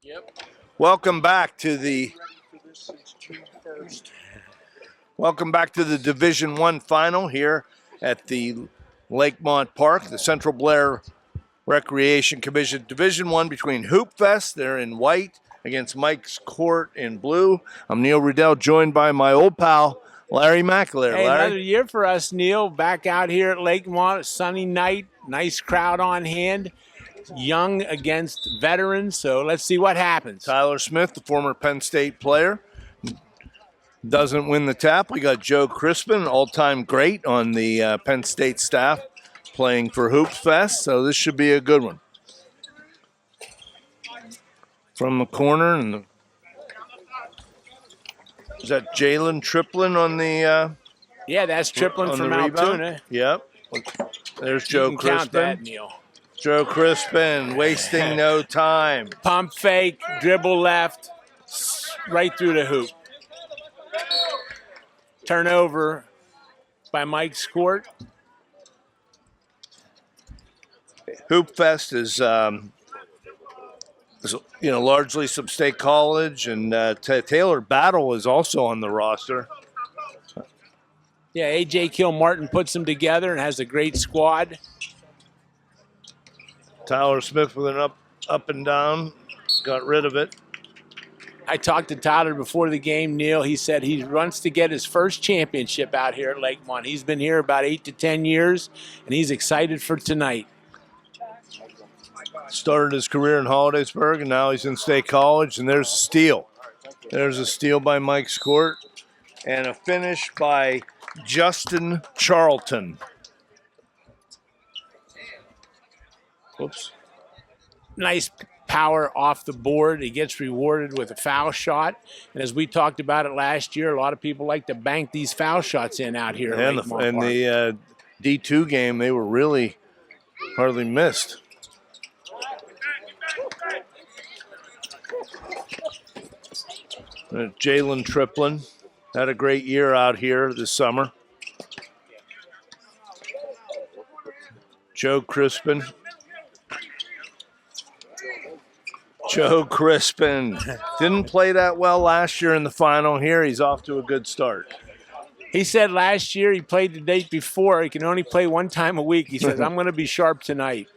Yep. Welcome back to the Division I final here at the Lakemont Park, the Central Blair Recreation Commission Division I between Hoop Fest, they're in white, against Mike's Court in blue. I'm Neil Riddell, joined by my old pal Larry McAleer. Hey, Larry, another year for us, Neil. Back out here at Lakemont, sunny night, nice crowd on hand. Young against veterans, so let's see what happens. Tyler Smith, the former Penn State player, doesn't win the tap. We got Joe Crispin, all-time great on the Penn State staff, playing for Hoops Fest, so this should be a good one. From the corner, and is that Jalen Triplin on the? Yeah, that's Triplin from Altoona. Yep. There's You Joe can Crispin. count that, Neil. Joe Crispin, wasting no time. Pump fake, dribble left, right through the hoop. Turnover by Mike's Court. Hoop Fest is largely some state college, and Taylor Battle is also on the roster. Yeah, A.J. Kilmartin puts them together and has a great squad. Tyler Smith with an up and down, got rid of it. I talked to Tyler before the game, Neil. He said he wants to get his first championship out here at Lakemont. He's been here about 8 to 10 years, and he's excited for tonight. Started his career in Hollidaysburg, and now he's in State College, and there's a steal. There's a steal by Mike's Court, and a finish by Justin Charlton. Whoops. Nice power off the board. He gets rewarded with a foul shot. And as we talked about it last year, a lot of people like to bank these foul shots in out here. And the D2 game, they were really hardly missed. Jalen Triplin had a great year out here this summer. Joe Crispin. Joe Crispin didn't play that well last year in the final. Here he's off to a good start. He said last year he played the date before. He can only play one time a week. He says, I'm going to be sharp tonight.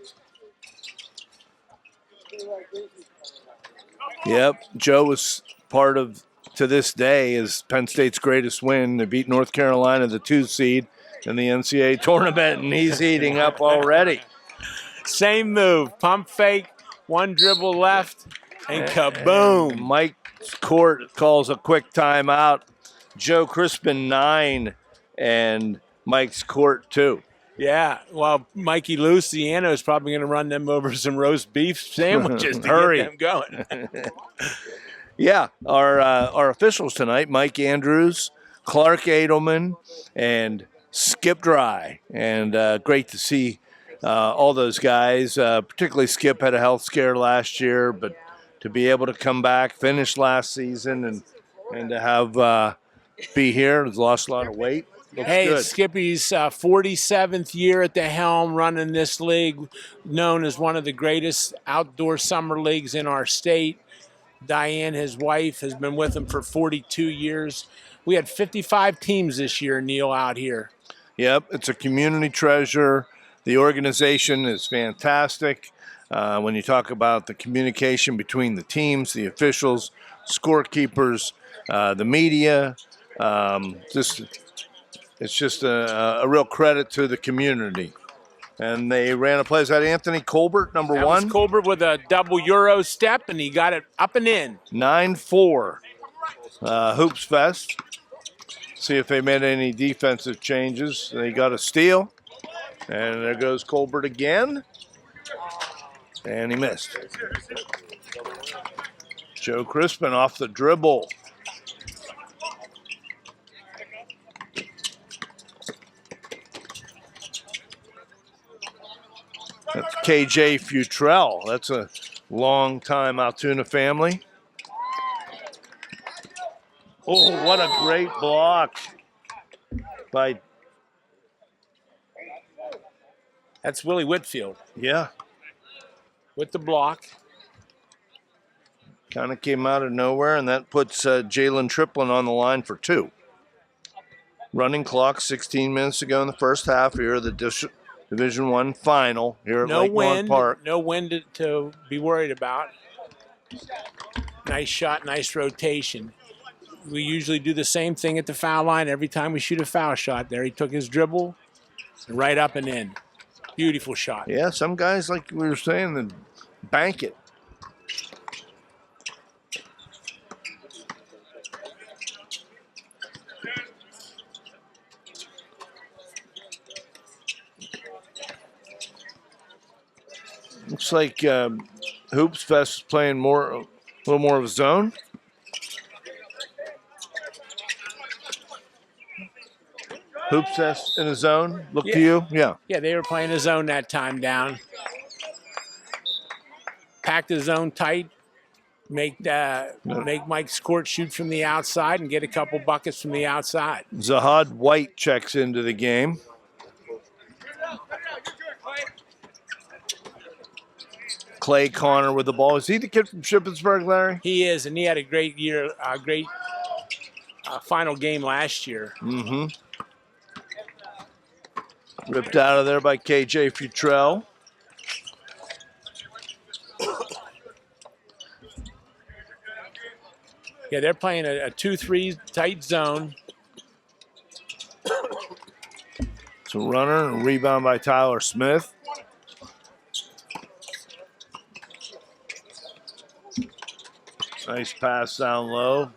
Yep, Joe was part of, to this day, is Penn State's greatest win. They beat North Carolina, the 2 seed, in the NCAA tournament, and he's heating up already. Same move, pump fake, one dribble left, and kaboom. Mike's Court calls a quick timeout. Joe Crispin 9 and Mike's Court 2. Yeah, well, Mikey Luciano is probably going to run them over some roast beef sandwiches to get them going. Yeah, our officials tonight, Mike Andrews, Clark Edelman, and Skip Dry. And great to see all those guys, particularly Skip had a health scare last year, but to be able to come back, finish last season, and to have be here, he's lost a lot of weight. Looks hey, good. It's Skippy's 47th year at the helm running this league, known as one of the greatest outdoor summer leagues in our state. Diane, his wife, has been with him for 42 years. We had 55 teams this year, Neil, out here. Yep, it's a community treasure. The organization is fantastic. When you talk about the communication between the teams, the officials, scorekeepers, the media, it's just a real credit to the community. And they ran a play. Is that Anthony Colbert, number That one? was Colbert with a double Euro step, and he got it up and in. 9-4. Hoops Fest. See if they made any defensive changes. They got a steal. And there goes Colbert again. And he missed. Joe Crispin off the dribble. That's KJ Futrell. That's a long-time Altoona family. Oh, what a great block by... That's Willie Whitfield Yeah. with the block. Kind of came out of nowhere, and that puts Jalen Triplin on the line for 2. Running clock, 16 minutes to go in the first half here of the Division I final here at Lakemont Park. No wind to be worried about. Nice shot, nice rotation. We usually do the same thing at the foul line every time we shoot a foul shot. There he took his dribble right up and in. Beautiful shot. Yeah, some guys, like we were saying, that bank it. Looks like Hoops Fest is playing a little more of a zone. Hoops Fest in a zone. Look to you, yeah. Yeah, they were playing a zone that time down. Pack the zone tight. Make Mike's Court shoot from the outside and get a couple buckets from the outside. Zahad White checks into the game. Clay Connor with the ball. Is he the kid from Shippensburg, Larry? He is, and he had a great year, great final game last year. Mm-hmm. Ripped out of there by KJ Futrell. Yeah, they're playing a 2-3 tight zone. It's a runner, a rebound by Tyler Smith. Nice pass down low.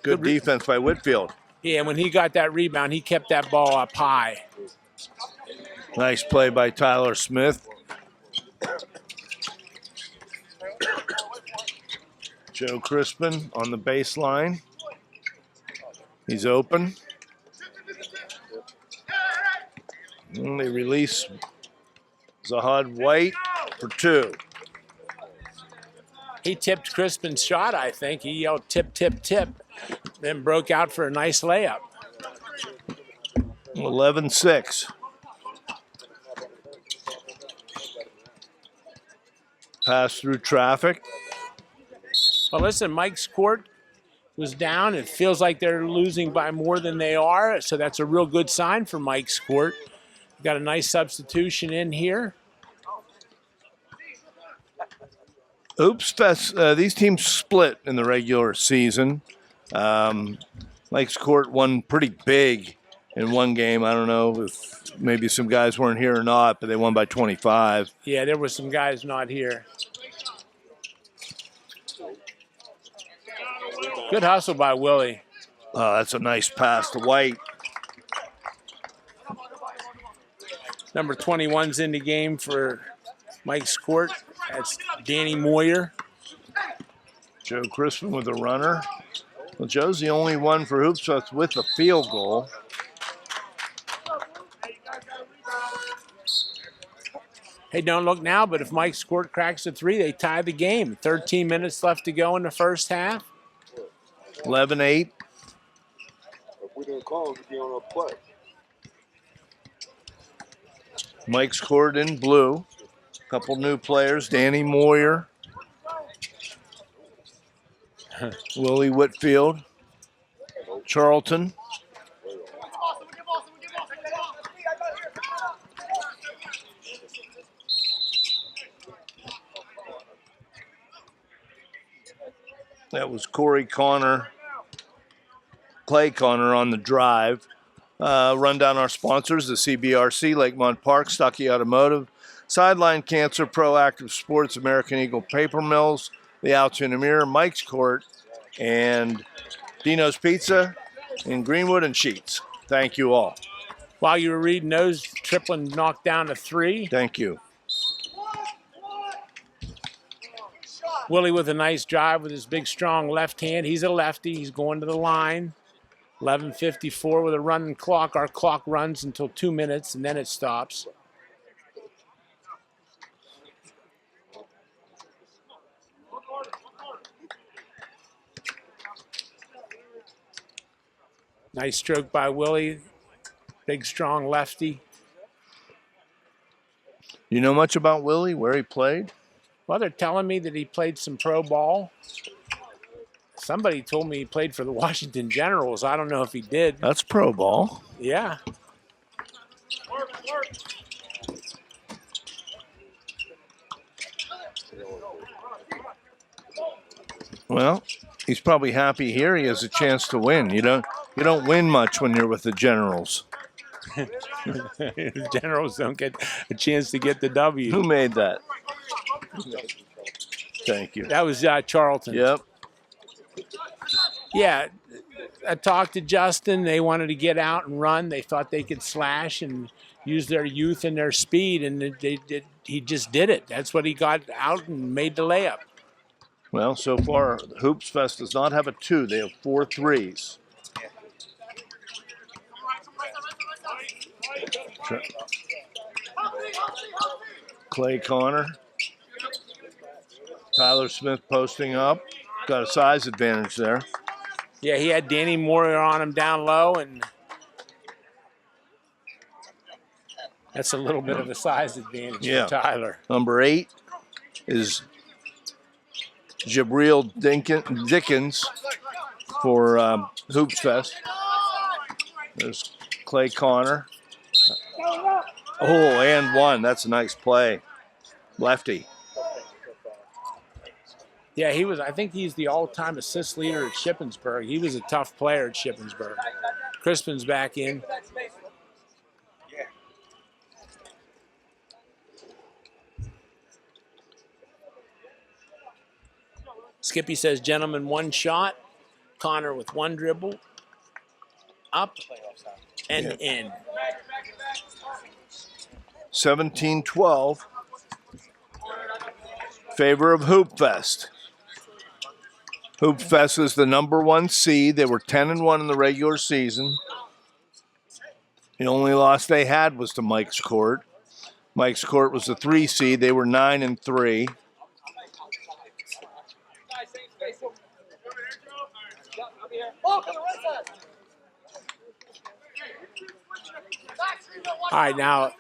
Good defense by Whitfield. Yeah, when he got that rebound, he kept that ball up high. Nice play by Tyler Smith. Joe Crispin on the baseline. He's open. And they release Zahad White for 2. He tipped Crispin's shot, I think. He yelled tip, tip, tip, then broke out for a nice layup. 11-6. Pass through traffic. Well, listen, Mike's Court was down. It feels like they're losing by more than they are, so that's a real good sign for Mike's Court. Got a nice substitution in here. Oops Fest, these teams split in the regular season. Mike's Court won pretty big in one game. I don't know if maybe some guys weren't here or not, but they won by 25. Yeah, there were some guys not here. Good hustle by Willie. Oh, that's a nice pass to White. Number 21's in the game for Mike's Court. That's Danny Moyer. Joe Crispin with a runner. Well, Joe's the only one for Hoops Fest with a field goal. Hey, don't look now, but if Mike's Court cracks a 3, they tie the game. 13 minutes left to go in the first half. 11-8. If we didn't call, we'd be on our play. Mike's Court in blue. Couple new players, Danny Moyer, Willie Whitfield, Charlton. That was Corey Connor, Clay Connor on the drive. Run down our sponsors, the CBRC, Lakemont Park, Stuckey Automotive, Sideline Cancer, Proactive Sports, American Eagle Paper Mills, the Outs in the Mirror, Mike's Court, and Dino's Pizza in Greenwood and Sheets. Thank you all. While you were reading those, Triplin knocked down a 3. Thank you. Willie with a nice drive with his big, strong left hand. He's a lefty. He's going to the line. 11:54 with a running clock. Our clock runs until 2 minutes, and then it stops. Nice stroke by Willie. Big, strong lefty. You know much about Willie, where he played? Well, they're telling me that he played some pro ball. Somebody told me he played for the Washington Generals. I don't know if he did. That's pro ball. Yeah. Well, he's probably happy here. He has a chance to win. You don't win much when you're with the Generals. The Generals don't get a chance to get the W. Who made that? Thank you. That was Charlton. Yep. Yeah, I talked to Justin. They wanted to get out and run. They thought they could slash and use their youth and their speed, and he just did it. That's what he got out and made the layup. Well, so far, Hoops Fest does not have a 2. They have 4 threes. Clay Connor. Tyler Smith posting up. Got a size advantage there. Yeah, he had Danny Moore on him down low, and that's a little bit of a size advantage for Tyler. Number 8 is Jabril Dickens for Hoops Fest. There's Clay Connor. Oh, and one. That's a nice play. Lefty. Yeah, he was. I think he's the all-time assist leader at Shippensburg. He was a tough player at Shippensburg. Crispin's back in. Skippy says, gentlemen, one shot. Connor with one dribble. Up and in. 17-12. Favor of Hoop Fest. Hoop Fest is the number 1 seed. They were 10-1 in the regular season. The only loss they had was to Mike's Court. Mike's Court was the 3 seed. They were 9-3. All right, now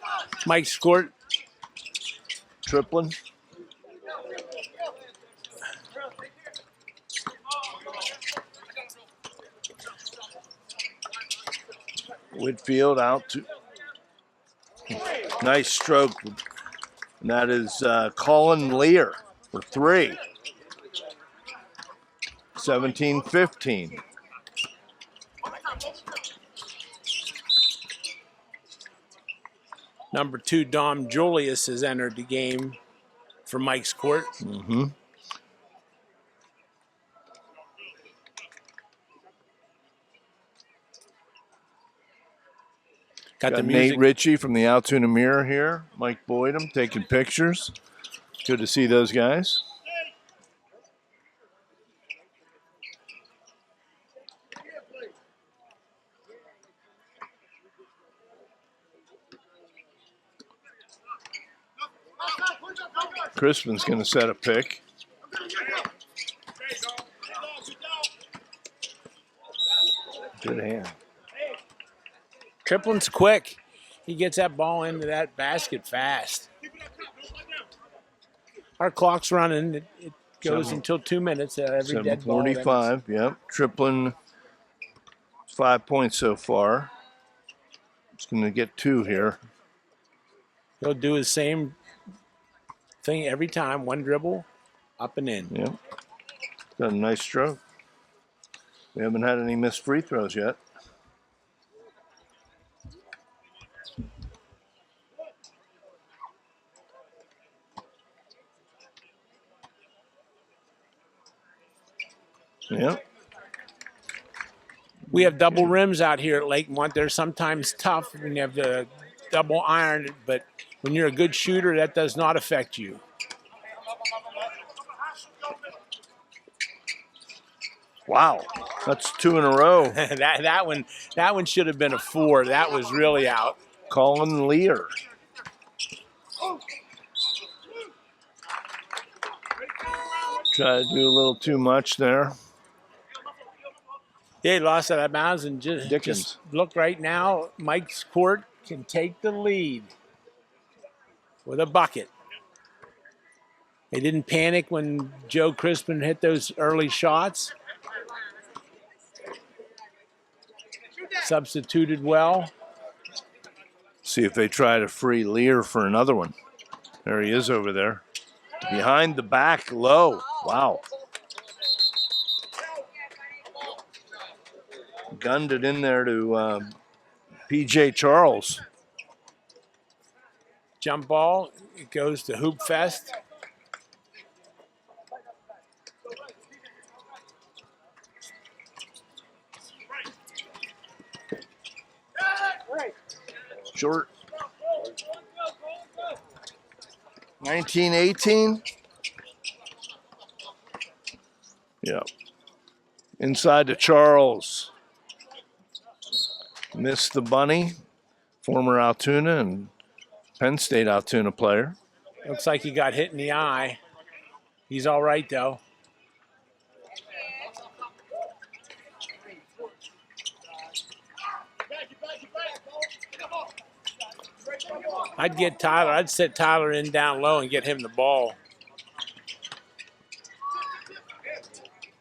Mike's Court. Triplin. Whitfield out to nice stroke. And that is Colin Lear for 3. 17-15. Number 2, Dom Julius has entered the game for Mike's Court. Mm-hmm. Got the Nate music. Ritchie from the Altoona Mirror here. Mike Boydum taking pictures. Good to see those guys. Crispin's going to set a pick. Good hand. Triplin's quick. He gets that ball into that basket fast. Our clock's running. It goes until 2 minutes. Every dead ball. 7:45. Yep. Triplin, 5 points so far. He's going to get 2 here. He'll do his same thing every time. One dribble, up and in. Yep. Got a nice stroke. We haven't had any missed free throws yet. Yep. We have double rims out here at Lakemont. They're sometimes tough when you have the double iron, but when you're a good shooter, that does not affect you. Wow, that's 2 in a row. that one should have been a 4. That was really out. Colin Lear. Try to do a little too much there. Yeah, he lost out of bounds and just look right now. Mike's Court can take the lead with a bucket. They didn't panic when Joe Crispin hit those early shots. Substituted well. See if they try to free Lear for another one. There he is over there. Behind the back, low. Wow. Gunned it in there to P.J. Charles. Jump ball. It goes to Hoop Fest. Short. 19-18. Yeah. Inside to Charles. Missed the bunny. Former Altoona and Penn State Altoona player. Looks like he got hit in the eye. He's all right, though. I'd get Tyler. I'd set Tyler in down low and get him the ball.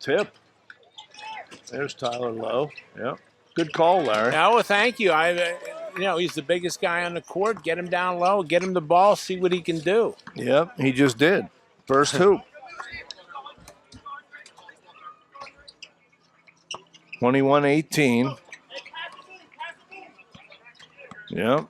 Tip. There's Tyler Lowe. Yep. Good call, Larry. Oh, well, thank you. He's the biggest guy on the court. Get him down low. Get him the ball. See what he can do. Yep, he just did. First hoop. 21-18. Yep.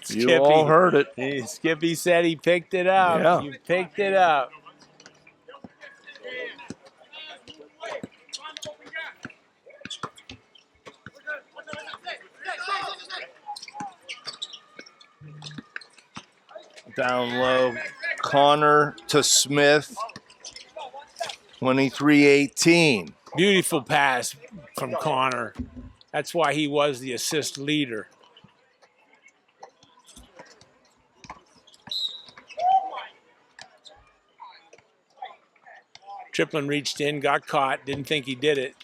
You all heard it. Skippy said he picked it up. Yeah. You picked it up. Down low. Connor to Smith. 23-18. Beautiful pass from Connor. That's why he was the assist leader. Triplin reached in, got caught, didn't think he did it.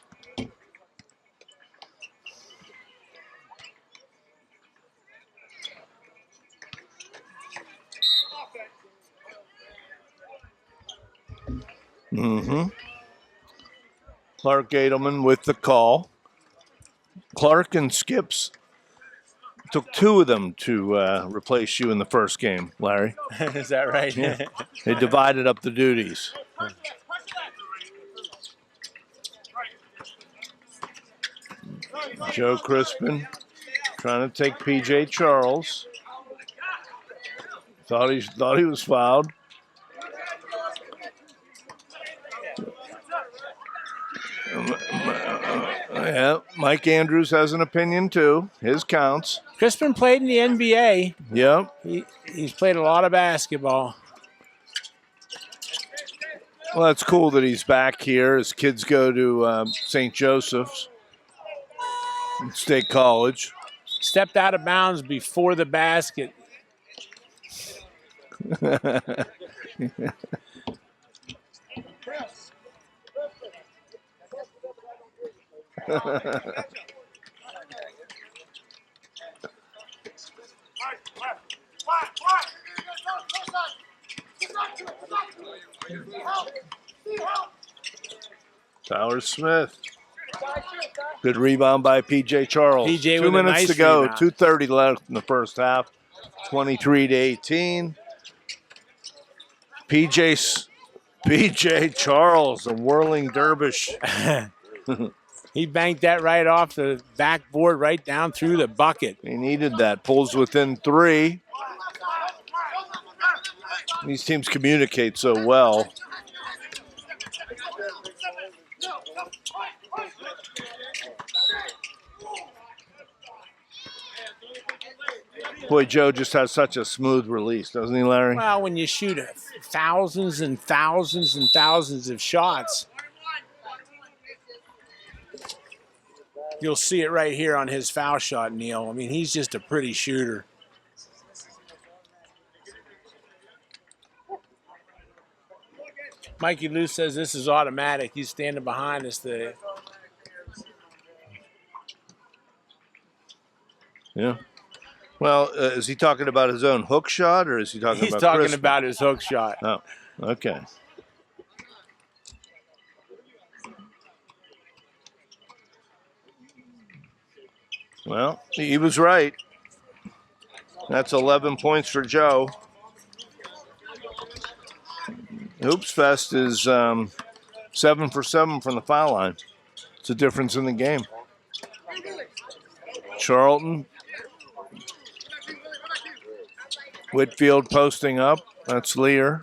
Clark Gadelman with the call. Clark and Skips took two of them to replace you in the first game, Larry. Is that right? Yeah. They divided up the duties. Joe Crispin trying to take P.J. Charles. Thought he was fouled. Yeah, Mike Andrews has an opinion too. His counts. Crispin played in the NBA. Yep. He's played a lot of basketball. Well, that's cool that he's back here. His kids go to St. Joseph's State College. Stepped out of bounds before the basket. Tyler Smith. Good rebound by P.J. Charles. PJ 2 with a minutes nice to go. rebound. 2:30 left in the first half. 23-18. P.J. Charles, a whirling dervish. He banked that right off the backboard, right down through the bucket. He needed that. Pulls within 3. These teams communicate so well. Boy, Joe just has such a smooth release, doesn't he, Larry? Well, when you shoot thousands and thousands and thousands of shots, you'll see it right here on his foul shot, Neil. I mean, he's just a pretty shooter. Mikey Lou says this is automatic. He's standing behind us. Yeah. Well, is he talking about his own hook shot, or is he talking He's about talking Crispin? about his hook shot. Oh, okay. Well, he was right. That's 11 points for Joe. Hoops Fest is 7 for 7 from the foul line. It's a difference in the game. Charlton. Whitfield posting up. That's Lear.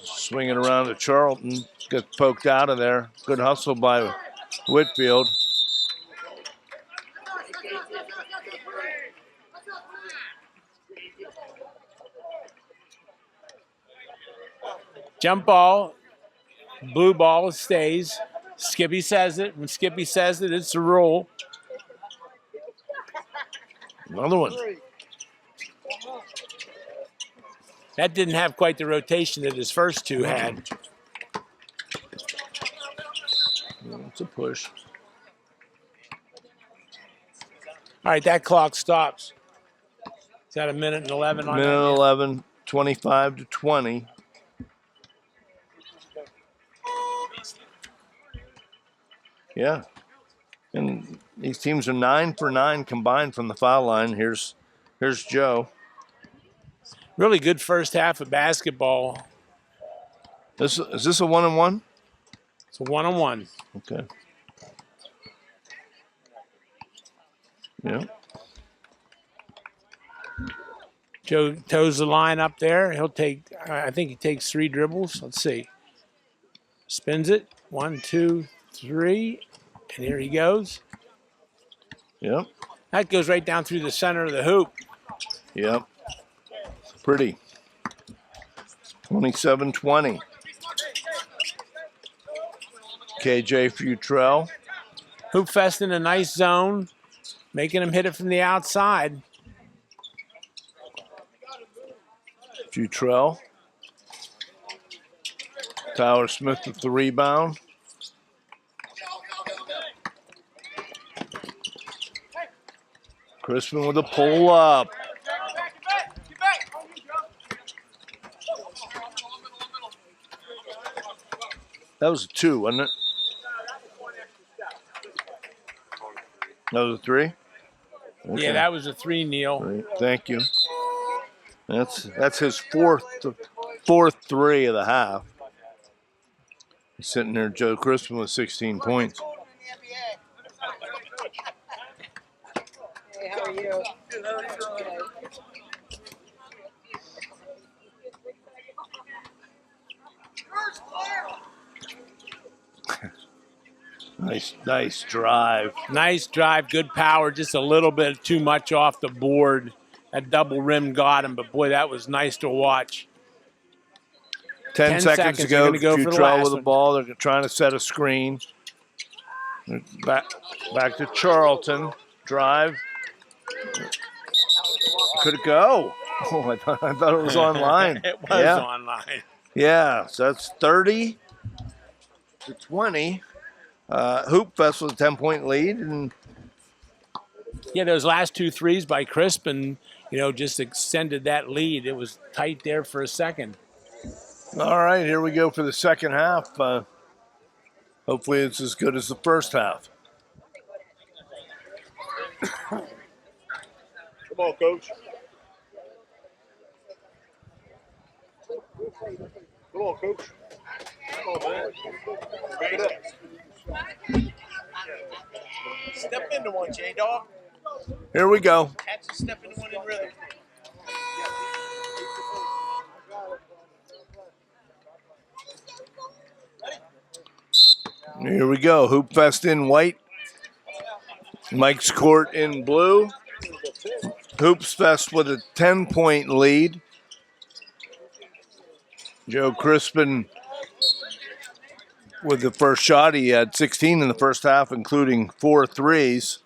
Swing it around to Charlton. Gets poked out of there. Good hustle by Whitfield. Jump ball, blue ball stays. Skippy says it. When Skippy says it, it's a rule. Another one. That didn't have quite the rotation that his first two had. It's a push. All right, that clock stops. Is that a minute and 11 on Minute that? 11, 25 to 20. Yeah. And these teams are 9 for 9 combined from the foul line. Here's Joe. Really good first half of basketball. Is this a 1-on-1? It's a one-on-one. Okay. Yeah. Joe toes the line up there. He'll take, I think he takes 3 dribbles. Let's see. Spins it. 1, 2, 3. And here he goes. Yep. That goes right down through the center of the hoop. Yep. Pretty. 27-20. KJ Futrell. Hoop Fest in a nice zone, making him hit it from the outside. Futrell. Tyler Smith with the rebound. Crispin with a pull up. That was a 2, wasn't it? That was a 3? Okay. Yeah, that was a 3, Neil. Great. Thank you. That's his fourth 3 of the half. He's sitting there, Joe Crispin with 16 points. Hey, how are you? Nice drive. Nice drive, good power, just a little bit too much off the board. That double rim got him, but boy, that was nice to watch. 10 seconds to go. They're gonna go for the Futrell last with the one. ball. They're trying to set a screen. Back to Charlton. Drive. Could it go? Oh, I thought it was online. It was online. Yeah, so that's 30 to 20. Hoop Fest with a 10-point lead. And Yeah, those last 2 threes by Crispin, just extended that lead. It was tight there for a second. all right, here we go for the second half. Hopefully it's as good as the first half. Come on, coach. Come on, coach. Come on, man. Bring it up. Step into one, J-Dog. Here we go. Catch and step into one in rhythm. Here we go. Hoop Fest in white. Mike's Court in blue. Hoops Fest with a 10-point lead. Joe Crispin with the first shot. He had 16 in the first half, including 4 threes.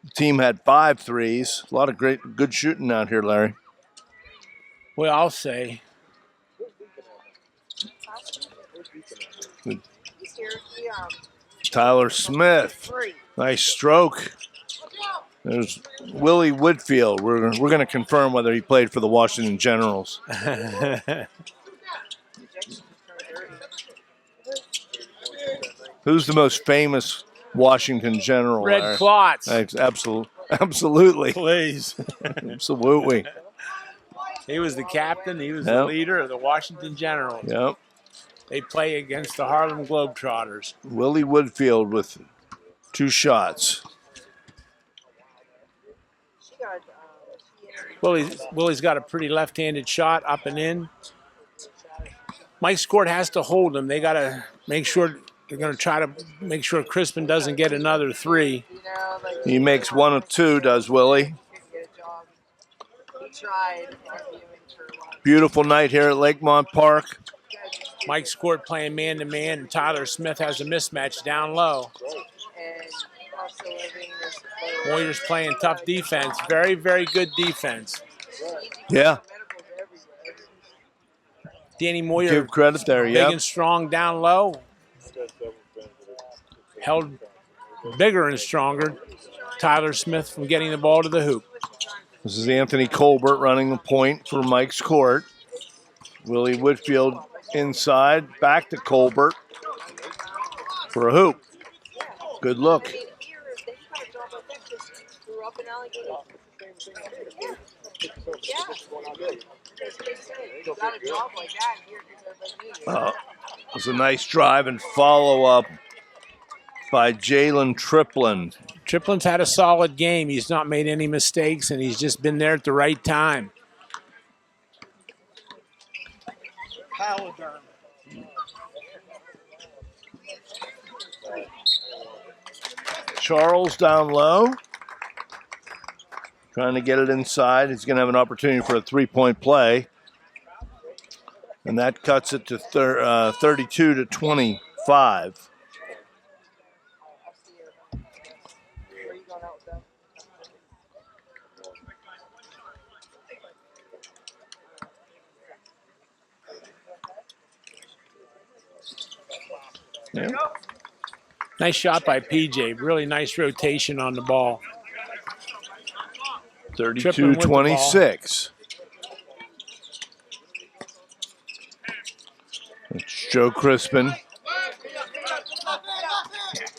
The team had 5 threes. A lot of good shooting out here, Larry. Well, I'll say. He's here. Tyler Smith. Nice stroke. There's Willie Woodfield. We're going to confirm whether he played for the Washington Generals. Who's the most famous Washington General? Red Klotz. Absolutely. Please. Absolutely. He was the captain. He was the leader of the Washington Generals. Yep. They play against the Harlem Globetrotters. Willie Woodfield with 2 shots. Willie's got a pretty left-handed shot up and in. Mike's court has to hold him. They got to make sure they're going to try to make sure Crispin doesn't get another 3. He makes 1 of 2, does Willie. Beautiful night here at Lakemont Park. Mike's court playing man-to-man, and Tyler Smith has a mismatch down low. Warriors playing tough defense. Very, very good defense. Yeah. Danny Moyer, give credit there, big and strong down low. Held bigger and stronger. Tyler Smith from getting the ball to the hoop. This is Anthony Colbert running the point for Mike's court. Willie Woodfield inside, back to Colbert for a hoop. Good look. It was a nice drive and follow-up by Jalen Triplin. Triplin's had a solid game. He's not made any mistakes, and he's just been there at the right time. Charles down low. Trying to get it inside. He's going to have an opportunity for a 3-point play. And that cuts it to 32 to 25. Yeah. Nice shot by PJ. Really nice rotation on the ball. 32-26. It's Joe Crispin.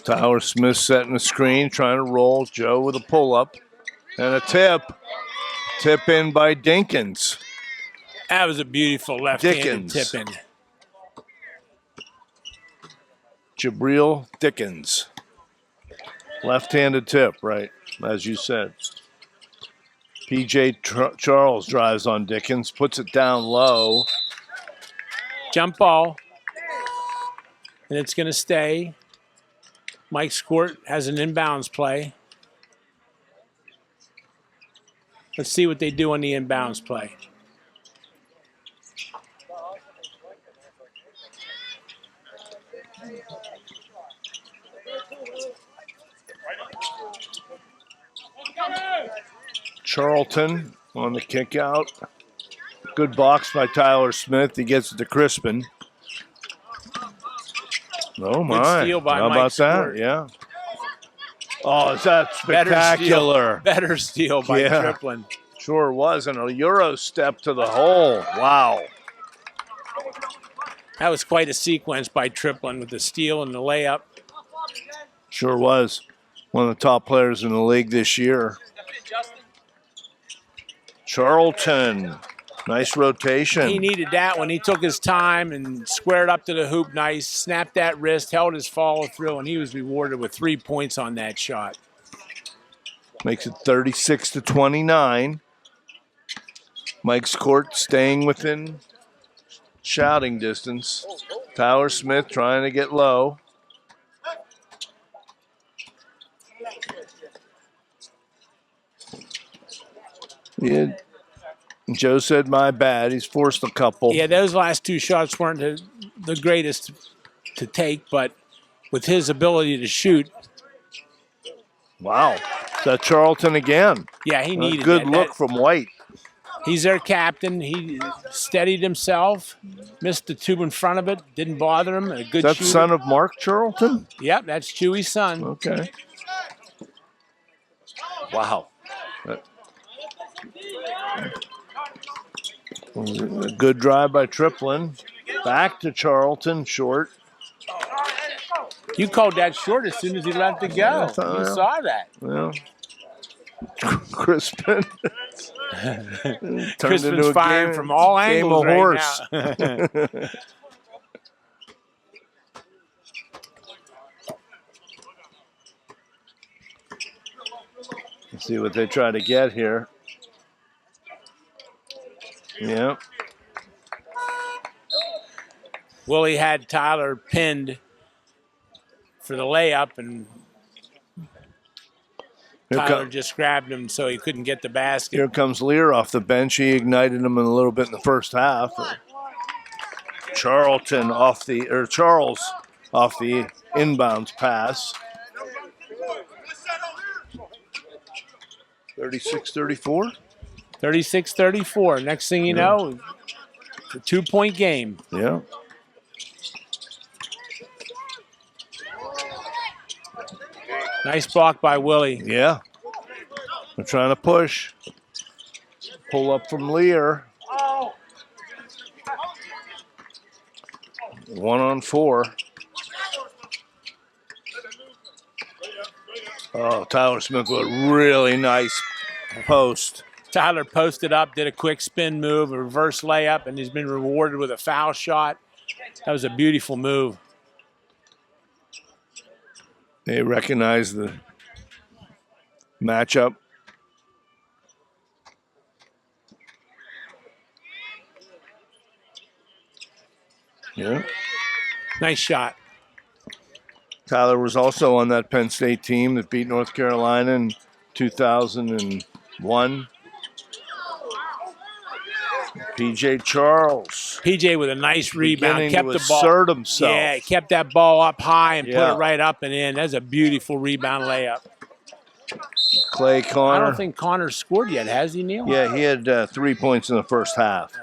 Tyler Smith setting the screen, trying to roll. Joe with a pull-up and a tip. Tip in by Dinkins. That was a beautiful left-handed tip in. Jabril Dickens. Left-handed tip, right, as you said. P.J. Charles drives on Dickens, puts it down low. Jump ball. And it's going to stay. Mike's court has an inbounds play. Let's see what they do on the inbounds play. Charlton on the kick out. Good box by Tyler Smith. He gets it to Crispin. Oh, my. Good steal by How Mike's about that? court. Yeah. Oh, is that spectacular? Better steal by Triplin. Sure was. And a Euro step to the hole. Wow. That was quite a sequence by Triplin with the steal and the layup. Sure was. One of the top players in the league this year. Charlton. Nice rotation. He needed that when he took his time and squared up to the hoop nice, snapped that wrist, held his follow through, and he was rewarded with 3 points on that shot. Makes it 36 to 29. Mike's court staying within shouting distance. Tyler Smith trying to get low. Yeah. Joe said, my bad. He's forced a couple. Yeah, those last 2 shots weren't the greatest to take, but with his ability to shoot. Wow. That Charlton again. Yeah, he needed a good look from White. He's their captain. He steadied himself, missed the tube in front of it, didn't bother him. A good Is that shooter. son of Mark Charlton? Yep, that's Chewy's son. Okay. Wow. A good drive by Triplin. Back to Charlton, short. You called that short as soon as he left to go. You saw that. Well, Crispin turned Crispin's into a firing game, from all game angles of right horse. now. Let's see what they try to get here. Yeah. Willie had Tyler pinned for the layup, and Tyler just grabbed him so he couldn't get the basket. Here comes Lear off the bench. He ignited him a little bit in the first half. Charles off the inbounds pass. 36-34. 36-34. Next thing you know, it's a 2-point game. Yeah. Nice block by Willie. Yeah. They're trying to push. Pull up from Lear. 1-on-4. Oh, Tyler Smith with a really nice post. Tyler posted up, did a quick spin move, a reverse layup, and he's been rewarded with a foul shot. That was a beautiful move. They recognize the matchup. Yeah. Nice shot. Tyler was also on that Penn State team that beat North Carolina in 2001. PJ Charles. PJ with a nice rebound. Kept the ball. Assert himself. Yeah, he kept that ball up high and put Yeah. it right up and in. That's a beautiful rebound layup. Clay Connor. I don't think Connor scored yet, has he, Neil? Yeah, he had 3 points in the first half.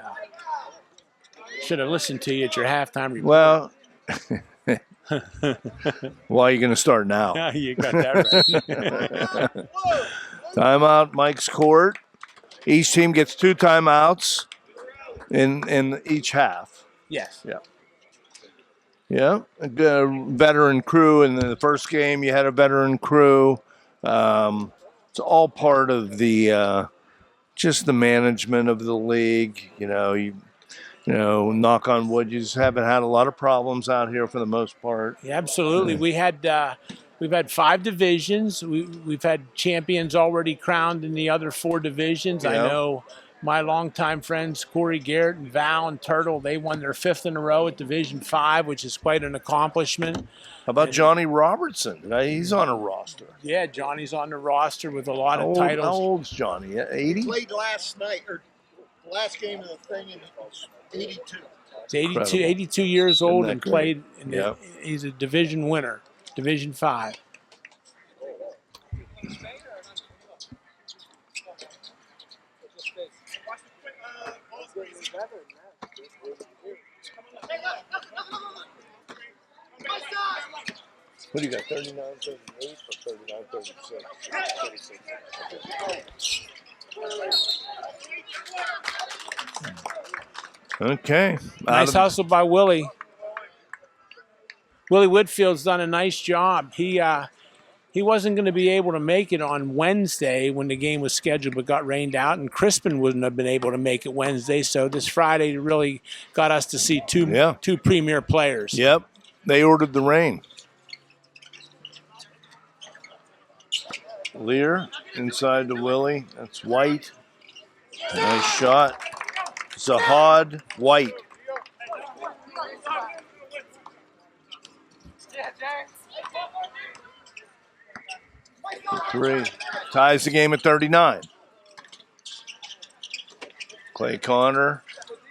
Should have listened to you at your halftime report. Well, why are you going to start now? Yeah, you got that right. Timeout, Mike's court. Each team gets 2 timeouts in each half. Yes. Yeah. Yeah, a good veteran crew. In the first game, you had a veteran crew. It's all part of the just the management of the league. You know, knock on wood, you just haven't had a lot of problems out here for the most part. Yeah, absolutely. We've had 5 divisions. We've had champions already crowned in the other 4 divisions. Yeah. I know my longtime friends Corey Garrett and Val and Turtle, they won their 5th in a row at Division 5, which is quite an accomplishment. How about Johnny Robertson? He's on a roster. Yeah, Johnny's on the roster with a lot of How titles. old's Johnny? 80? Played last night, or last game of the thing, and it was 82. He's 82 years old that and great? played. Yep. He's a division winner, Division 5. What do you got, 39, 38 or 39, 36? Okay. Nice hustle by Willie. Willie Whitfield's done a nice job. He wasn't going to be able to make it on Wednesday when the game was scheduled, but got rained out, and Crispin wouldn't have been able to make it Wednesday. So this Friday really got us to see two premier players. Yep. They ordered the rain. Lear inside to Willie. That's White. Nice shot. Zahad, White. Three. Ties the game at 39. Clay Connor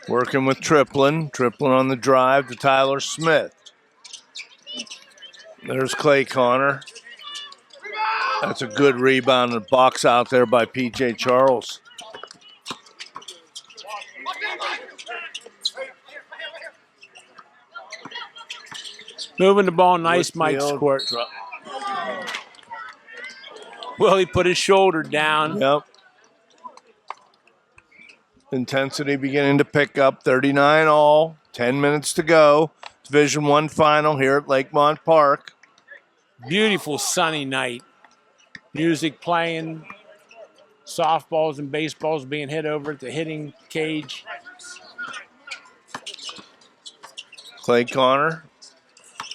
working with Triplin. Triplin on the drive to Tyler Smith. There's Clay Connor. That's a good rebound and box out there by P.J. Charles. Moving the ball nice, Mike's Whitfield. court. Willie put his shoulder down. Yep. Intensity beginning to pick up. 39 all. 10 minutes to go. Division I final here at Lakemont Park. Beautiful sunny night. Music playing. Softballs and baseballs being hit over at the hitting cage. Clay Connor.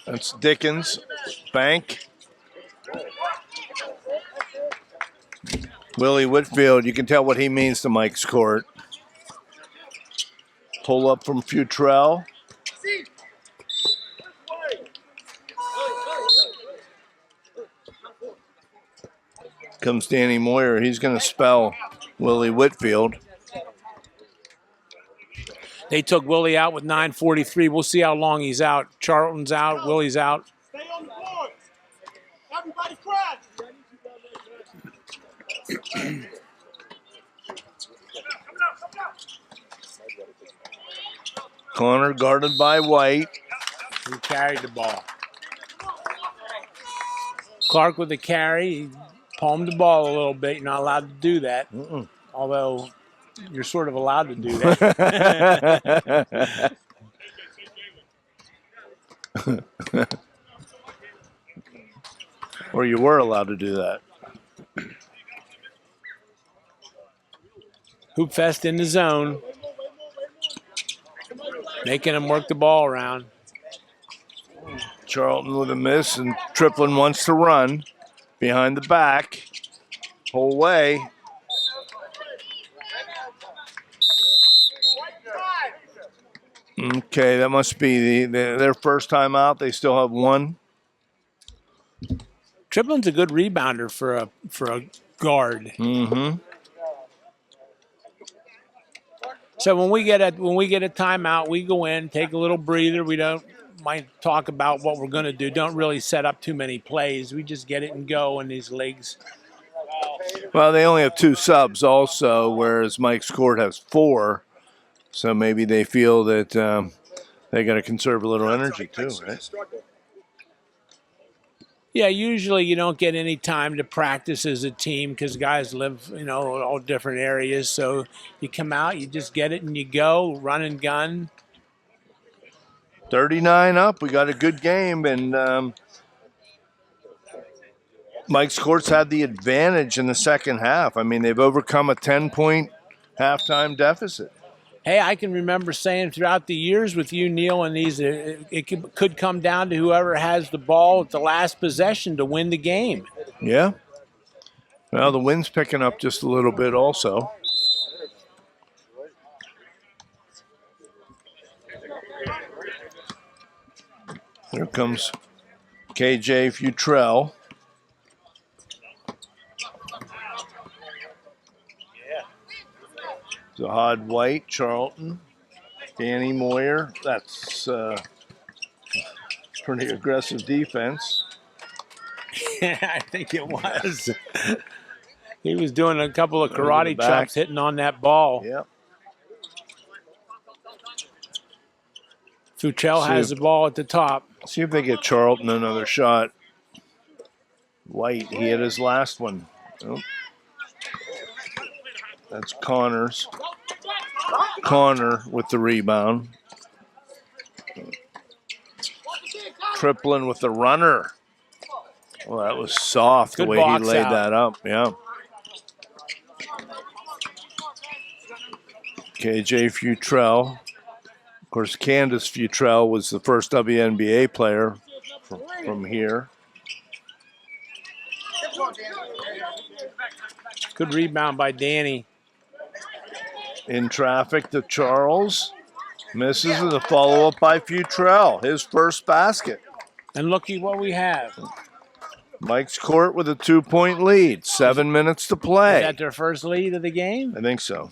That's Dickens. Bank. Willie Whitfield, you can tell what he means to Mike's court. Pull up from Futrell. Comes Danny Moyer. He's going to spell Willie Whitfield. They took Willie out with 9:43. We'll see how long he's out. Charlton's out. Willie's out. Stay on the board. Everybody crash. Connor guarded by White. He carried the ball. Clark with the carry. He palmed the ball a little bit. You're not allowed to do that. Although you're sort of allowed to do that. Or you were allowed to do that. Hoop Fest in the zone. Making him work the ball around. Charlton with a miss, and Triplin wants to run behind the back. Whole way. Okay, that must be their first time out. They still have one. Triplin's a good rebounder for a guard. Mm-hmm. So when we get a timeout, we go in, take a little breather. We don't might talk about what we're going to do. Don't really set up too many plays. We just get it and go in these leagues. Well, they only have 2 subs also, whereas Mike's court has 4. So maybe they feel that they got to conserve a little energy too, right? Yeah, usually you don't get any time to practice as a team because guys live, in all different areas. So you come out, you just get it and you go, run and gun. 39 up. We got a good game, and Mike's court's had the advantage in the second half. I mean, they've overcome a 10-point halftime deficit. Hey, I can remember saying throughout the years with you, Neil, and these, it could come down to whoever has the ball at the last possession to win the game. Yeah. Well, the wind's picking up just a little bit also. Here comes KJ Futrell. Zahad White, Charlton, Danny Moyer. That's pretty aggressive defense. I think it was. He was doing a couple of karate chops hitting on that ball. Yep. Futrell has the ball at the top. See if they get Charlton another shot. White, he hit his last one. Oh. That's Connors. Connor with the rebound. Triplin with the runner. Well, that was soft the way he laid that up. Yeah. KJ Futrell. Of course, Candace Futrell was the first WNBA player from here. Good rebound by Danny. In traffic to Charles. Misses with a follow-up by Futrell. His first basket. And looky what we have. Mike's court with a 2-point lead. 7 minutes to play. Is that their first lead of the game? I think so.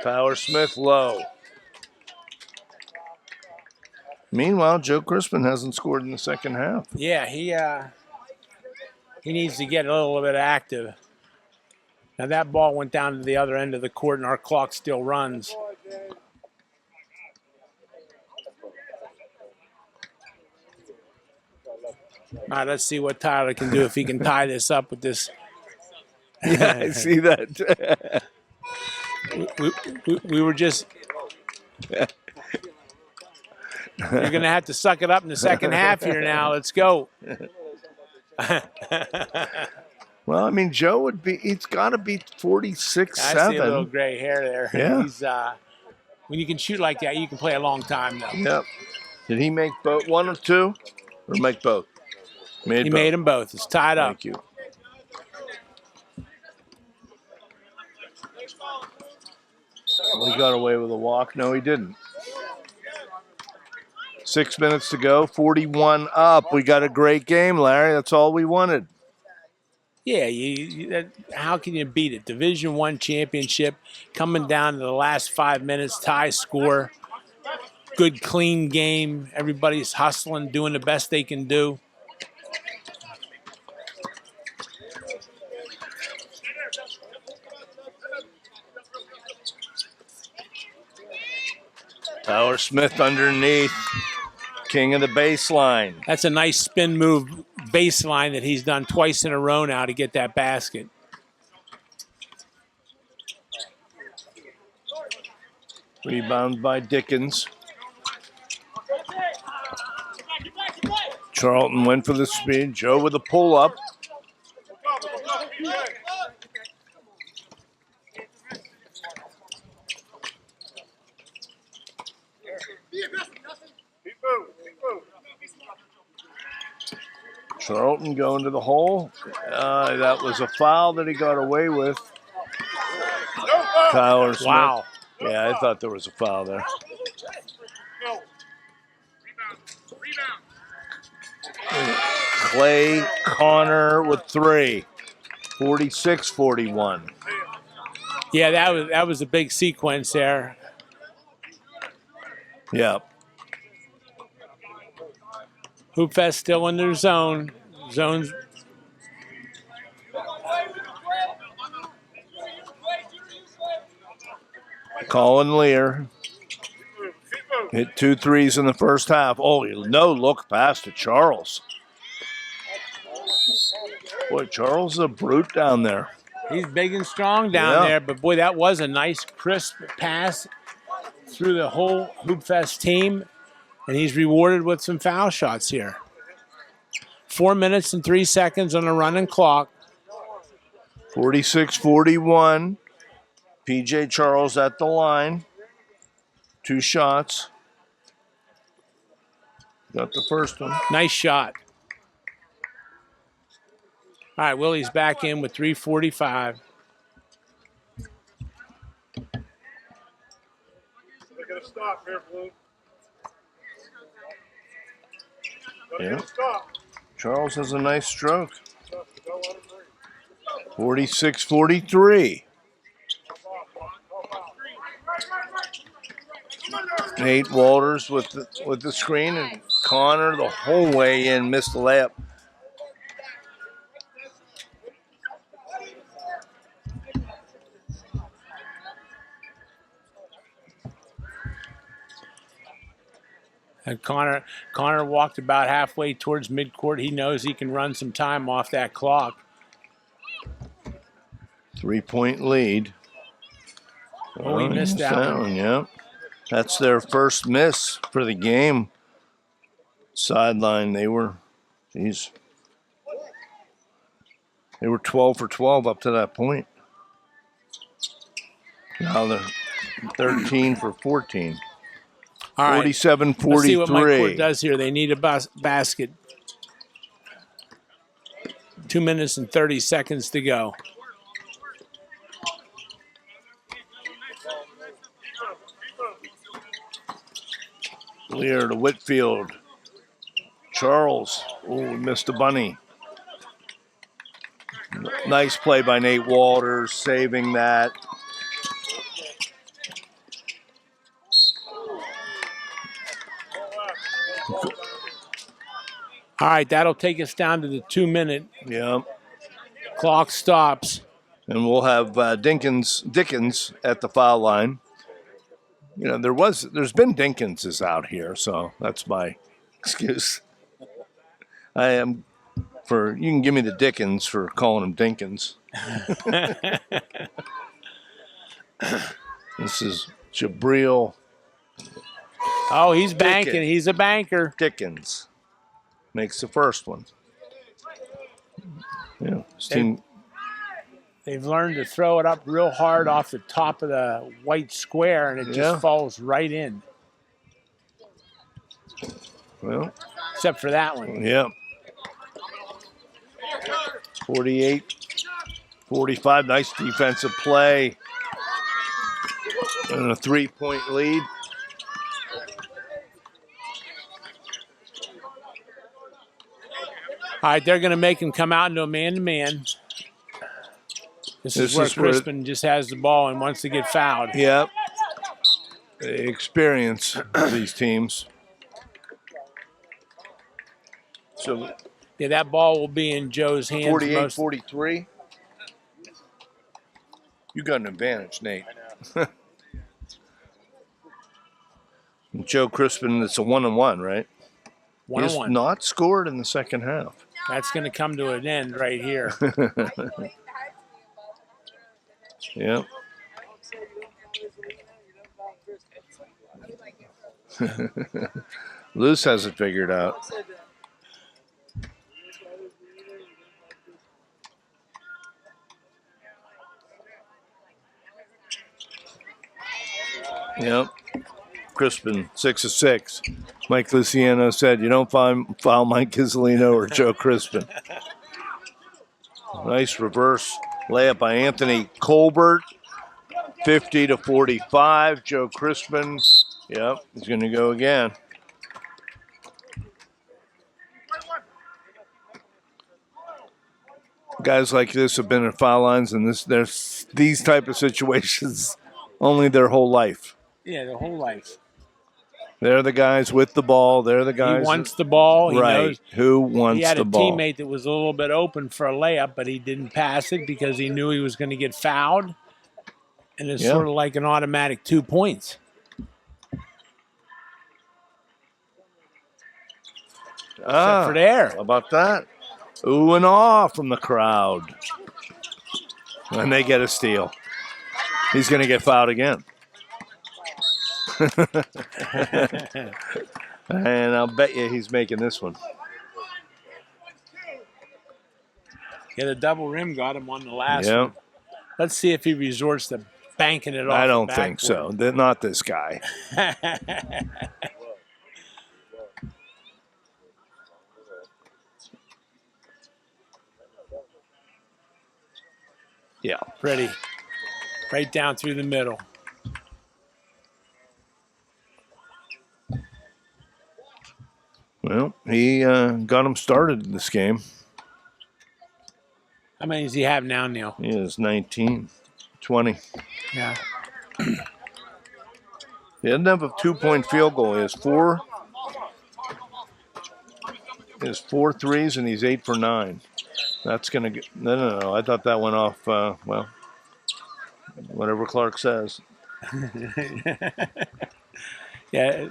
Power Smith low. Meanwhile, Joe Crispin hasn't scored in the second half. Yeah, he needs to get a little bit active. Now that ball went down to the other end of the court and our clock still runs. All right, let's see what Tyler can do if he can tie this up with this. Yeah, I see that. We were just. You're going to have to suck it up in the second half here now. Let's go. Well, I mean, Joe would be, he's got to be 46, I 7. see a little gray hair there. Yeah. He's, when you can shoot like that, you can play a long time, though. Yep. Did he make both, one or two? Or make both? He made them both. It's tied up. Thank you. Well, he got away with a walk. No, he didn't. 6 minutes to go, 41 up. We got a great game, Larry. That's all we wanted. Yeah, how can you beat it? Division I championship, coming down to the last 5 minutes, tie score. Good, clean game. Everybody's hustling, doing the best they can do. Tyler Smith underneath. King of the baseline. That's a nice spin move baseline that he's done twice in a row now to get that basket. Rebound by Dickens. Charlton went for the speed. Joe with a pull-up. Charlton going to the hole. That was a foul that he got away with. Tyler Smith. Wow. Yeah, I thought there was a foul there. Clay Connor with 3. 46-41. Yeah, that was a big sequence there. Yeah. Hoop Fest still in their zone. Zones. Colin Lear hit 2 threes in the first half. Oh, no look pass to Charles. Boy, Charles is a brute down there. He's big and strong down there, but boy, that was a nice crisp pass through the whole Hoop Fest team, and he's rewarded with some foul shots here. 4 minutes and 3 seconds on the running clock. 46-41. PJ Charles at the line. 2 shots. Got the first one. Nice shot. All right, Willie's back in with 3:45. They're going to stop here, Blue. Yeah. Charles has a nice stroke. 46-43. Nate Walters with the screen, and Connor the whole way in missed the layup. And Connor walked about halfway towards midcourt. He knows he can run some time off that clock. 3-point lead. Oh, he missed that one. Yeah. That's their first miss for the game. Sideline, they were 12 for 12 up to that point. Now they're 13 for 14. All right. 47-43. Let's see what midcourt does here. They need a basket. 2 minutes and 30 seconds to go. Lear to Whitfield. Charles. Oh, missed a bunny. Nice play by Nate Walters, saving that. All right, that'll take us down to the 2 minute. Yeah. Clock stops. And we'll have Dickens at the foul line. You know, there's been Dinkinses out here, so that's my excuse. I am for you can give me the Dickens for calling him Dinkins. This is Jabril Oh, he's banking. Dickens. He's a banker. Dickens makes the first one. Yeah, his team. They've learned to throw it up real hard off the top of the white square, and it just falls right in. Well, except for that one. Yeah. 48-45. Nice defensive play. And a 3-point lead. All right, they're going to make him come out into a man-to-man. This is where Crispin just has the ball and wants to get fouled. Yep. They experience these teams. So yeah, that ball will be in Joe's hands. 48-43. You got an advantage, Nate. Joe Crispin, it's a 1-1, right? 1-1. He's not scored in the second half. That's going to come to an end right here. Yep. Luce has it figured out. Yep. Crispin, 6 of 6. Mike Luciano said, you don't foul Mike Gisolino or Joe Crispin. Nice reverse layup by Anthony Colbert. 50-45. Joe Crispin. Yep, he's going to go again. Guys like this have been in foul lines, and there's these type of situations only their whole life. Yeah, their whole life. They're the guys with the ball. They're the guys. He wants the ball. He knows who wants the ball. He had a teammate that was a little bit open for a layup, but he didn't pass it because he knew he was going to get fouled. And it's sort of like an automatic 2 points. Except for there. How about that? Ooh and ah from the crowd. And they get a steal. He's going to get fouled again. And I'll bet you he's making this one. Yeah, the double rim got him on the last one. Let's see if he resorts to banking it off. I don't think so. Not this guy. Yeah. Pretty. Right down through the middle. Well, he got him started in this game. How many does he have now, Neil? He is 19, 20. Yeah. He doesn't have a 2-point field goal. He has four threes, and he's 8 for 9. That's going to get – no. I thought that went off, well, whatever Clark says. Yeah.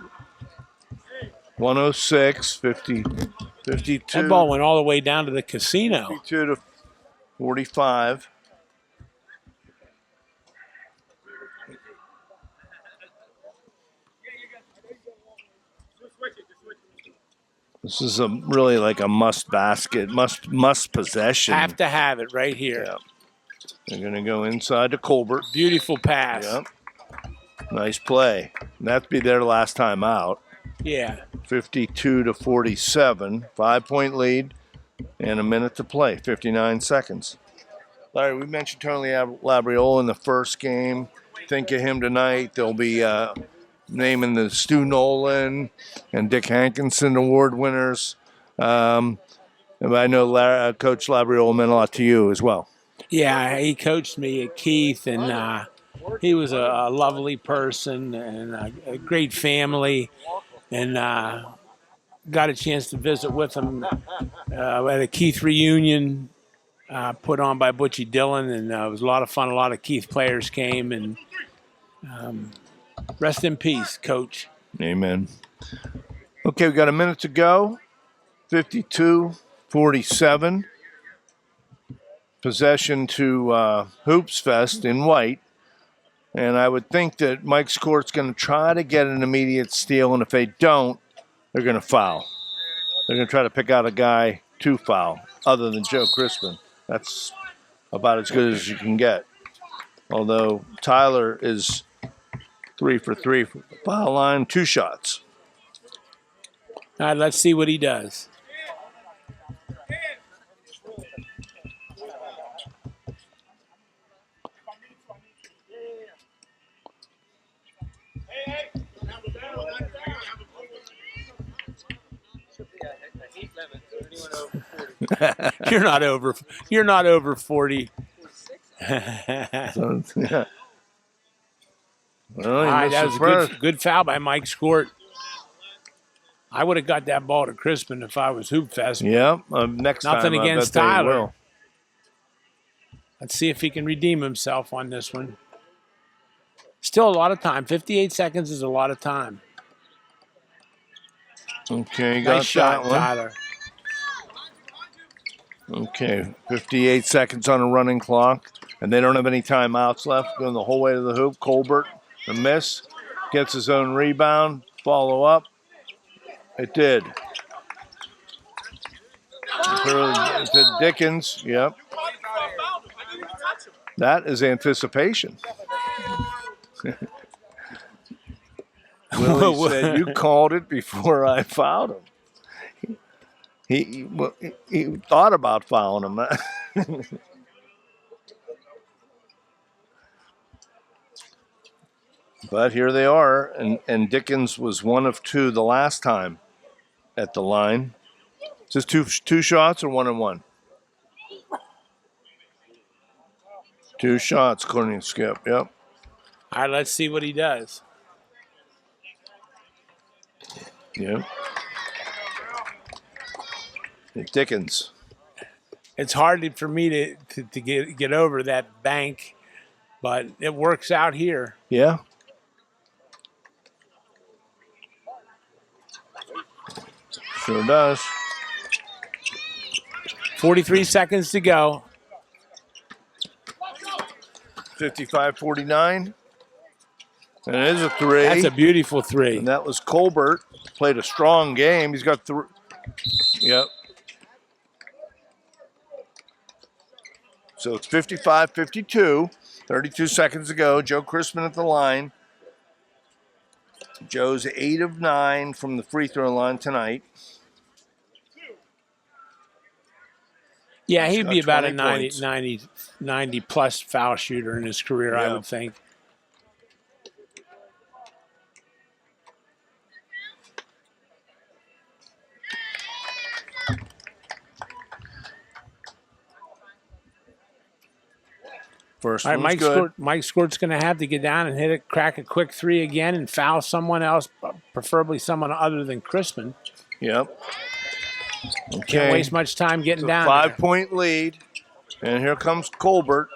106, 50, 52. That ball went all the way down to the casino. 52-45. This is really like a must basket, must possession. Have to have it right here. Yeah. They're going to go inside to Colbert. Beautiful pass. Yep. Nice play. That'd be their last time out. Yeah. 52-47, 5-point lead, and a minute to play, 59 seconds. Larry, we mentioned Tony Labriola in the first game. Think of him tonight. They'll be naming the Stu Nolan and Dick Hankinson Award winners. I know Coach Labriola meant a lot to you as well. Yeah, he coached me at Keith, and he was a lovely person and a great family. And got a chance to visit with him at a Keith reunion put on by Butchie Dillon, and it was a lot of fun. A lot of Keith players came, and rest in peace, Coach. Amen. Okay, we got a minute to go. 52-47. Possession to Hoops Fest in white. And I would think that Mike's Court's going to try to get an immediate steal, and if they don't, they're going to foul. They're going to try to pick out a guy to foul, other than Joe Crispin. That's about as good as you can get. Although Tyler is 3 for 3 from the foul line, 2 shots. All right, let's see what he does. You're not over 40. So, yeah. Well, All right, that was a good foul by Mike Squirt. I would have got that ball to Crispin if I was Hoop Fest. Yeah, next Nothing time against I bet Tyler. they will. Let's see if he can redeem himself on this one. Still a lot of time. 58 seconds is a lot of time. Okay, got Nice shot, that one. Tyler. Okay, 58 seconds on a running clock, and they don't have any timeouts left. Going the whole way to the hoop. Colbert, a miss, gets his own rebound. Follow up. It did. To Dickens. Yep. That is anticipation. Willie said, "You called it before I fouled him." He thought about fouling him. But here they are, and Dickens was 1 of 2 the last time at the line. Is this two shots or 1 and 1? 2 shots, according to Skip. Yep. All right, let's see what he does. Yep. Dickens. It's hard for me to get over that bank, but it works out here. Yeah. Sure does. 43 seconds to go. 55-49. And it is a 3. That's a beautiful 3. And that was Colbert. Played a strong game. He's got 3. Yep. So it's 55-52. 32 seconds to go. Joe Crispin at the line. Joe's 8 of 9 from the free throw line tonight. Yeah, He's he'd got be about a 20 90 plus foul shooter in his career, I would think. First All right, one's good. Mike Squirt's going to have to get down and crack a quick 3 again and foul someone else, preferably someone other than Crispin. Yep. Okay. Can't waste much time getting down. 5-point lead. And here comes Colbert.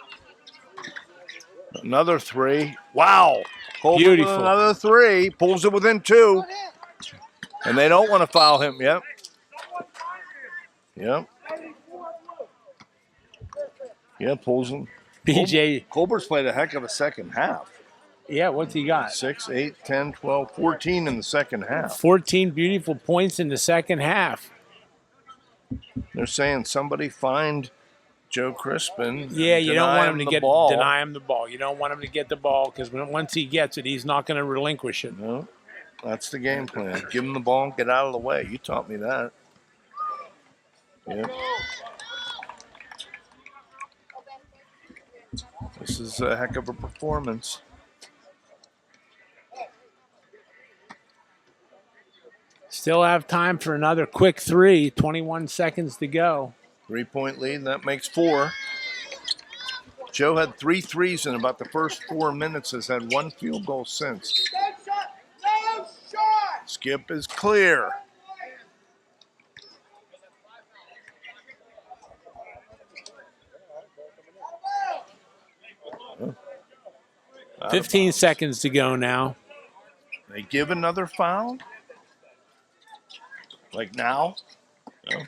Another 3. Wow. Colbert Beautiful. with another 3. Pulls it within 2. And they don't want to foul him. Yep. Yep. Yeah, pulls him. BJ. Colbert's played a heck of a second half. Yeah, what's he got? 6, 8, 10, 12, 14 in the second half. 14 beautiful points in the second half. They're saying somebody find Joe Crispin. Yeah, you don't want him to deny him him the ball. You don't want him to get the ball because once he gets it, he's not going to relinquish it. No, that's the game plan. Give him the ball and get out of the way. You taught me that. Yep. This is a heck of a performance. Still have time for another quick 3. 21 seconds to go. 3-point lead, and that makes 4. Joe had 3 threes in about the first 4 minutes, has had 1 field goal since. No shot! Skip is clear. Huh. 15 seconds to go now. They give another foul? Like now? No.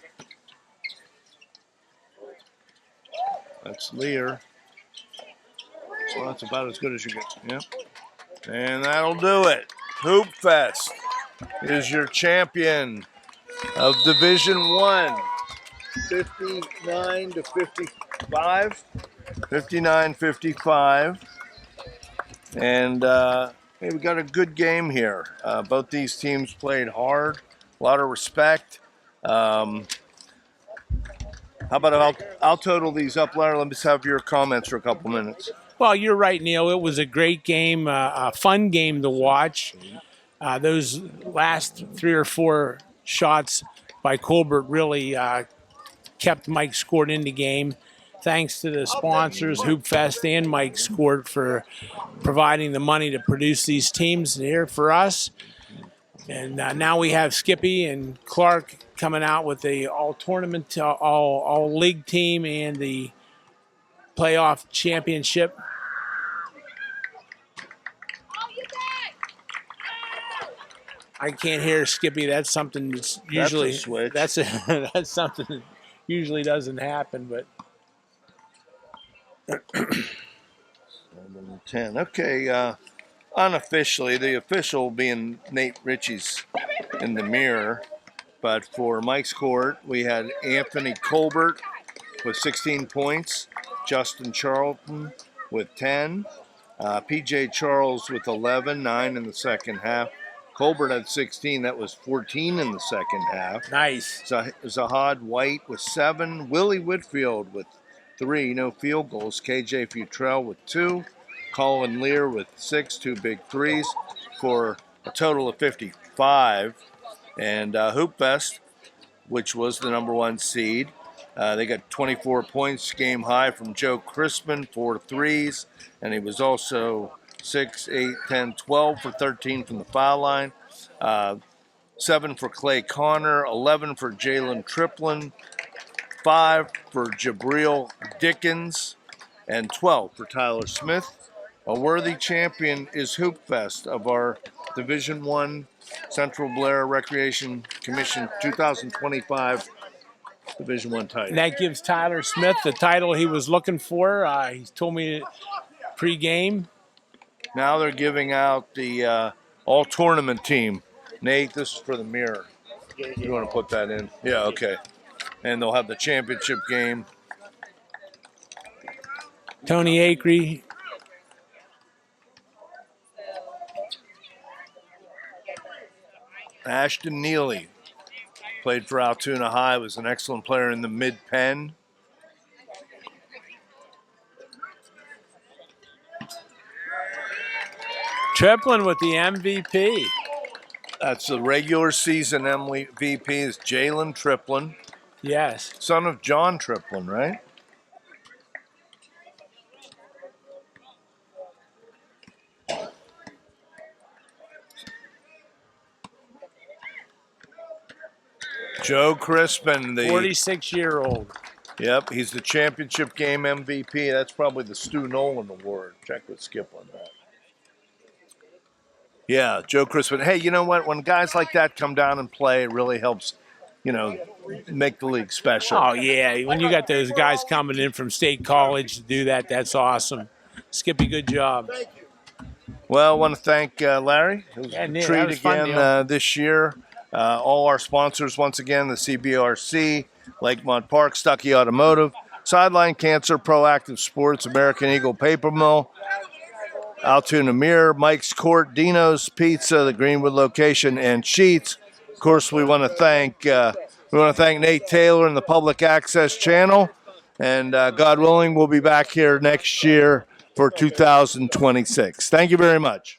That's Lear. Well, that's about as good as you get. Yep. And that'll do it. Hoop Fest is your champion of Division 1. 59 to 55. 59-55. And hey, we got a good game here. Both these teams played hard. A lot of respect. How about I'll total these up, Larry. Let me just have your comments for a couple minutes. Well, you're right, Neil. It was a great game, a fun game to watch. Those last 3 or 4 shots by Colbert really kept Mike Scored in the game. Thanks to the sponsors, Hoop Fest and Mike Scored, for providing the money to produce these teams here for us. And now we have Skippy and Clark coming out with the all-tournament, all-league team and the playoff championship. I can't hear Skippy. That's something that's usually that's something that usually doesn't happen. But 10. Okay. Unofficially, the official being Nate Ritchie's in the mirror. But for Mike's court, we had Anthony Colbert with 16 points, Justin Charlton with 10, PJ Charles with 11, 9 in the second half. Colbert had 16. That was 14 in the second half. Nice. Zahad White with 7. Willie Whitfield with 3. No field goals. KJ Futrell with 2. Colin Lear with 6. 2 big threes for a total of 55. And Hoop Fest, which was the number 1 seed, they got 24 points, game high from Joe Crispin, 4 threes. And he was also 6, 8, 10, 12 for 13 from the foul line. 7 for Clay Connor, 11 for Jalen Triplin, 5 for Jabril Dickens, and 12 for Tyler Smith. A worthy champion is Hoop Fest of our Division I Central Blair Recreation Commission 2025 Division I title. That gives Tyler Smith the title he was looking for. He told me pre-game. Now they're giving out the all-tournament team. Nate, this is for the mirror. You want to put that in? Yeah, okay. And they'll have the championship game. Tony Acree. Ashton Neely played for Altoona High, was an excellent player in the mid-pen. Triplin with the MVP. That's the regular season MVP is Jalen Triplin. Yes. Son of John Triplin, right? Joe Crispin, the 46-year-old. Yep, he's the championship game MVP. That's probably the Stu Nolan Award. Check with Skip on that. Yeah, Joe Crispin. Hey, you know what? When guys like that come down and play, it really helps, make the league special. Oh, yeah. When you got those guys coming in from State College to do that, that's awesome. Skippy, good job. Well, I want to thank Larry. It was a Neil, treat that was fun, again this year. All our sponsors, once again, the CBRC, Lakemont Park, Stuckey Automotive, Sideline Cancer, Proactive Sports, American Eagle Paper Mill, Altoona Mirror, Mike's Court, Dino's Pizza, the Greenwood location, and Sheets. Of course, we want to thank Nate Taylor and the Public Access Channel. And God willing, we'll be back here next year for 2026. Thank you very much.